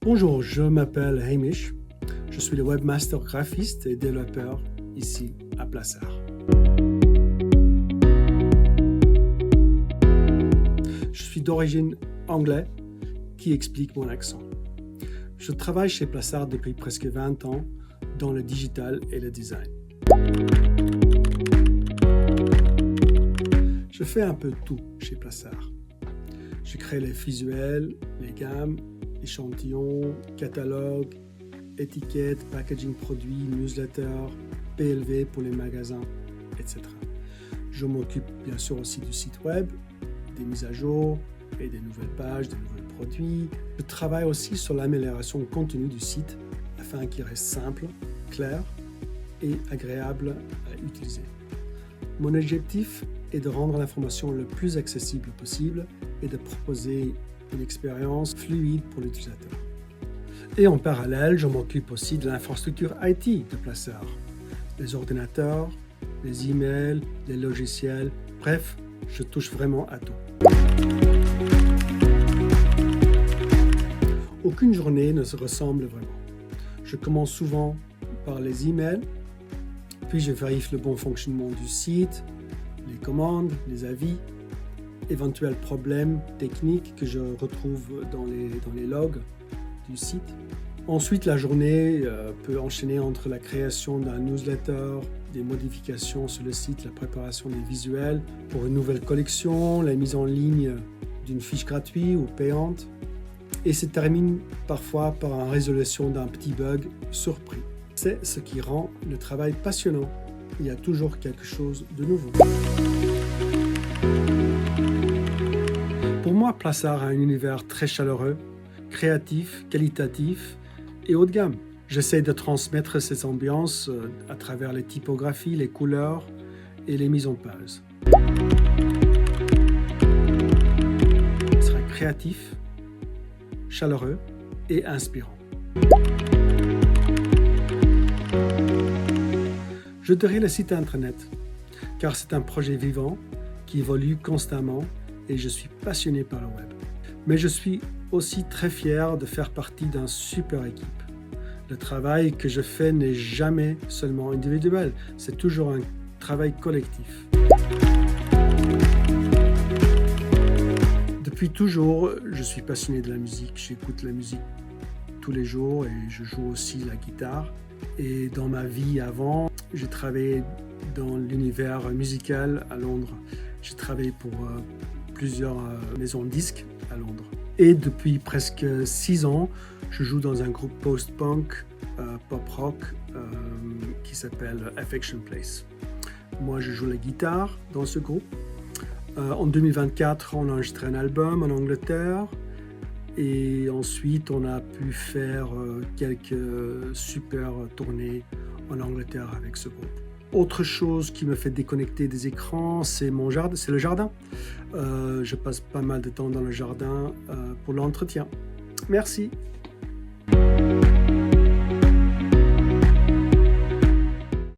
Bonjour, je m'appelle Hamish. Je suis le webmaster graphiste et développeur ici à Plassard. Je suis d'origine anglaise, qui explique mon accent. Je travaille chez Plassard depuis presque 20 ans dans le digital et le design. Je fais un peu tout chez Plassard. Je crée les visuels, les gammes, échantillons, catalogues, étiquettes, packaging produits, newsletters, PLV pour les magasins, etc. Je m'occupe bien sûr aussi du site web, des mises à jour et des nouvelles pages, des nouveaux produits. Je travaille aussi sur l'amélioration continue du site afin qu'il reste simple, clair et agréable à utiliser. Mon objectif est de rendre l'information le plus accessible possible et de proposer une expérience fluide pour l'utilisateur. Et en parallèle, je m'occupe aussi de l'infrastructure IT de Plassard, les ordinateurs, les emails, les logiciels, bref, je touche vraiment à tout. Aucune journée ne se ressemble vraiment. Je commence souvent par les emails, puis je vérifie le bon fonctionnement du site, les commandes, les avis, éventuels problèmes techniques que je retrouve dans les logs du site. Ensuite, la journée peut enchaîner entre la création d'un newsletter, des modifications sur le site, la préparation des visuels pour une nouvelle collection, la mise en ligne d'une fiche gratuite ou payante, et se termine parfois par la résolution d'un petit bug surpris. C'est ce qui rend le travail passionnant. Il y a toujours quelque chose de nouveau. Pour moi, Plassard a un univers très chaleureux, créatif, qualitatif et haut de gamme. J'essaie de transmettre cette ambiance à travers les typographies, les couleurs et les mises en page. Il sera créatif, chaleureux et inspirant. Je dirais le site internet, car c'est un projet vivant qui évolue constamment et je suis passionné par le web. Mais je suis aussi très fier de faire partie d'une super équipe. Le travail que je fais n'est jamais seulement individuel, c'est toujours un travail collectif. Depuis toujours, je suis passionné de la musique. J'écoute la musique tous les jours et je joue aussi la guitare. Et dans ma vie avant, j'ai travaillé dans l'univers musical à Londres. J'ai travaillé pour plusieurs maisons de disques à Londres. Et depuis presque 6 ans, je joue dans un groupe post-punk, pop-rock qui s'appelle Affection Place. Moi, je joue la guitare dans ce groupe. En 2024, on a enregistré un album en Angleterre. Et ensuite, on a pu faire quelques super tournées en Angleterre avec ce groupe. Autre chose qui me fait déconnecter des écrans, c'est le jardin. Je passe pas mal de temps dans le jardin pour l'entretien. Merci.